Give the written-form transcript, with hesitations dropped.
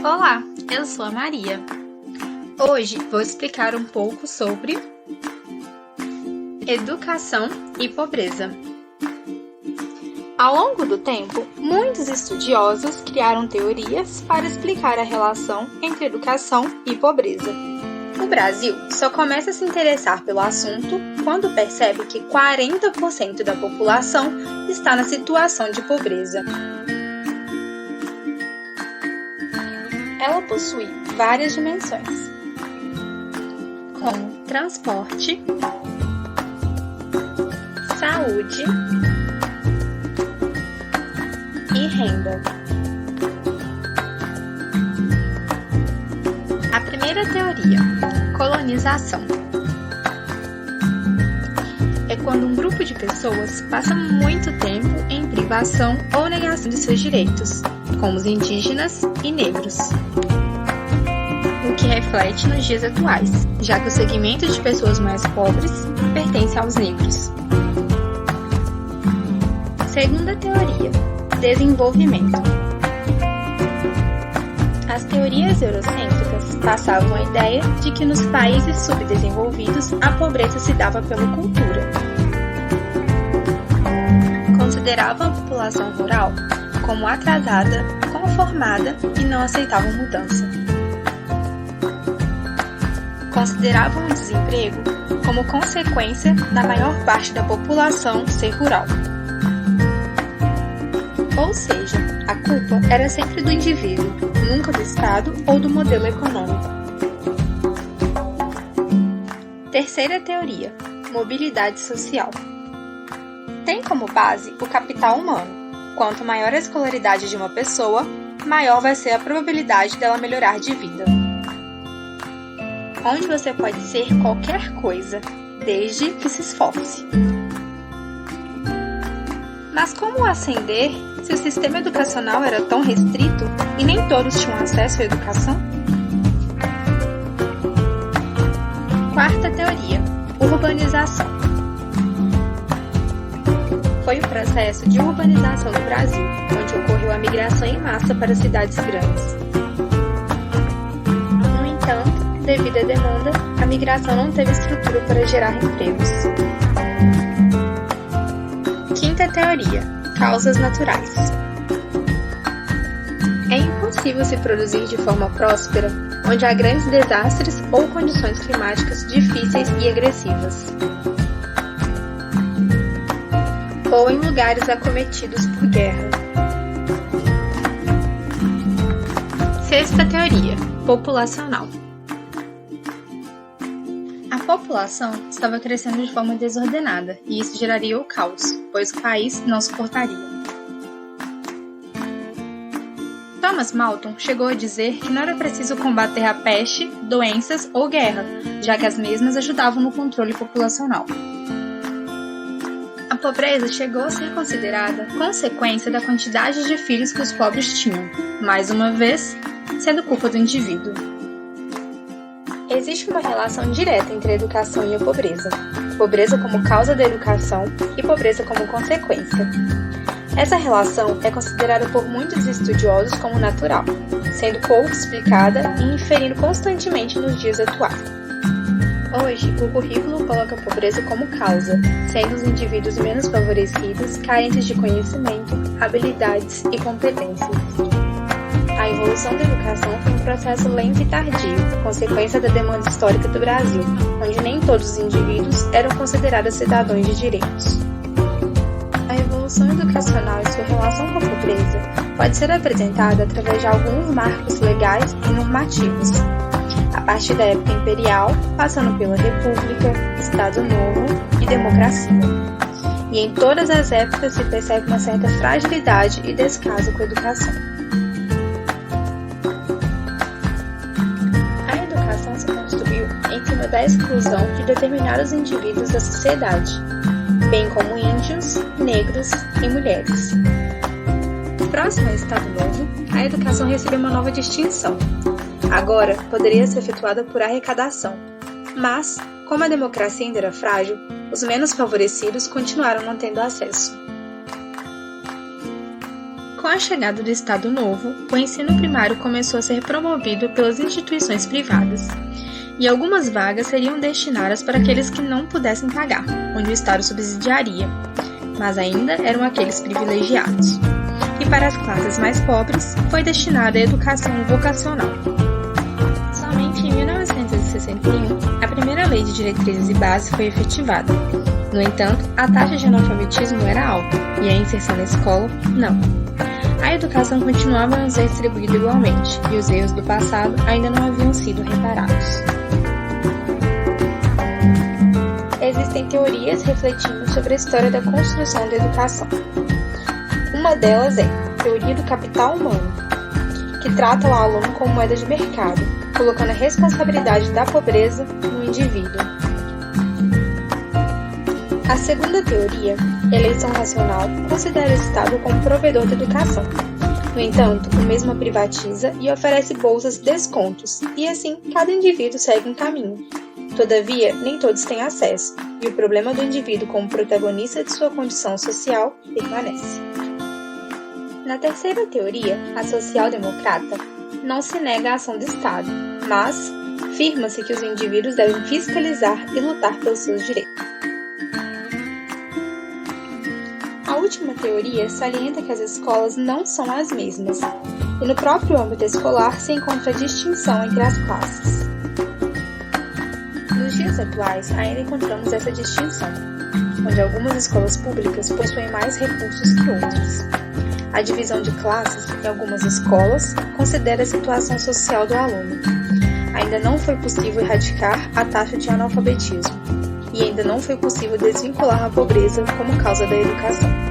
Olá, eu sou a Maria. Hoje vou explicar um pouco sobre educação e pobreza. Ao longo do tempo, muitos estudiosos criaram teorias para explicar a relação entre educação e pobreza. O Brasil só começa a se interessar pelo assunto quando percebe que 40% da população está na situação de pobreza. Ela possui várias dimensões, como transporte, saúde e renda. A primeira teoria, colonização. É quando um grupo de pessoas passa muito tempo em privação ou negação de seus direitos, como os indígenas e negros. O que reflete nos dias atuais, já que o segmento de pessoas mais pobres pertence aos negros. Segunda teoria, desenvolvimento. As teorias eurocêntricas passavam a ideia de que nos países subdesenvolvidos a pobreza se dava pela cultura. Consideravam a população rural como atrasada, conformada e não aceitavam mudança. Consideravam o desemprego como consequência da maior parte da população ser rural. Ou seja, a culpa era sempre do indivíduo, nunca do Estado ou do modelo econômico. Terceira teoria, mobilidade social. Tem como base o capital humano. Quanto maior a escolaridade de uma pessoa, maior vai ser a probabilidade dela melhorar de vida. Onde você pode ser qualquer coisa, desde que se esforce. Mas como ascender se o sistema educacional era tão restrito e nem todos tinham acesso à educação? Quarta teoria, urbanização. Foi o processo de urbanização do Brasil, onde ocorreu a migração em massa para cidades grandes. No entanto, devido à demanda, a migração não teve estrutura para gerar empregos. Quinta teoria, causas naturais. É impossível se produzir de forma próspera onde há grandes desastres ou condições climáticas difíceis e agressivas, ou em lugares acometidos por guerra. Sexta teoria, populacional. A população estava crescendo de forma desordenada e isso geraria o caos, pois o país não suportaria. Thomas Malthus chegou a dizer que não era preciso combater a peste, doenças ou guerra, já que as mesmas ajudavam no controle populacional. A pobreza chegou a ser considerada consequência da quantidade de filhos que os pobres tinham, mais uma vez, sendo culpa do indivíduo. Existe uma relação direta entre a educação e a pobreza. Pobreza como causa da educação e pobreza como consequência. Essa relação é considerada por muitos estudiosos como natural, sendo pouco explicada e inferindo constantemente nos dias atuais. Hoje, o currículo coloca a pobreza como causa, sendo os indivíduos menos favorecidos carentes de conhecimento, habilidades e competências. A evolução da educação foi um processo lento e tardio, consequência da demanda histórica do Brasil, onde nem todos os indivíduos eram considerados cidadãos de direitos. A evolução educacional e sua relação com a pobreza pode ser apresentada através de alguns marcos legais e normativos, a partir da época imperial, passando pela República, Estado Novo e democracia. E em todas as épocas se percebe uma certa fragilidade e descaso com a educação. A educação se construiu em cima da exclusão de determinados indivíduos da sociedade, bem como índios, negros e mulheres. Próximo ao Estado Novo, a educação recebeu uma nova distinção. Agora, poderia ser efetuada por arrecadação, mas, como a democracia ainda era frágil, os menos favorecidos continuaram não tendo acesso. Com a chegada do Estado Novo, o ensino primário começou a ser promovido pelas instituições privadas, e algumas vagas seriam destinadas para aqueles que não pudessem pagar, onde o Estado subsidiaria, mas ainda eram aqueles privilegiados. E para as classes mais pobres, foi destinada a educação vocacional. Somente em 1961, a primeira lei de diretrizes e bases foi efetivada. No entanto, a taxa de analfabetismo era alta, e a inserção na escola, não. A educação continuava a ser distribuída igualmente, e os erros do passado ainda não haviam sido reparados. Existem teorias refletindo sobre a história da construção da educação. Uma delas é a teoria do capital humano, que trata o aluno como moeda de mercado, colocando a responsabilidade da pobreza no indivíduo. A segunda teoria, eleição racional, considera o Estado como provedor da educação. No entanto, o mesmo a privatiza e oferece bolsas e descontos, e assim cada indivíduo segue um caminho. Todavia, nem todos têm acesso, e o problema do indivíduo como protagonista de sua condição social permanece. Na terceira teoria, a social-democrata, não se nega a ação do Estado, mas afirma-se que os indivíduos devem fiscalizar e lutar pelos seus direitos. A última teoria salienta que as escolas não são as mesmas, e no próprio âmbito escolar se encontra a distinção entre as classes. Nos dias atuais, ainda encontramos essa distinção, onde algumas escolas públicas possuem mais recursos que outras. A divisão de classes em algumas escolas considera a situação social do aluno. Ainda não foi possível erradicar a taxa de analfabetismo, e ainda não foi possível desvincular a pobreza como causa da educação.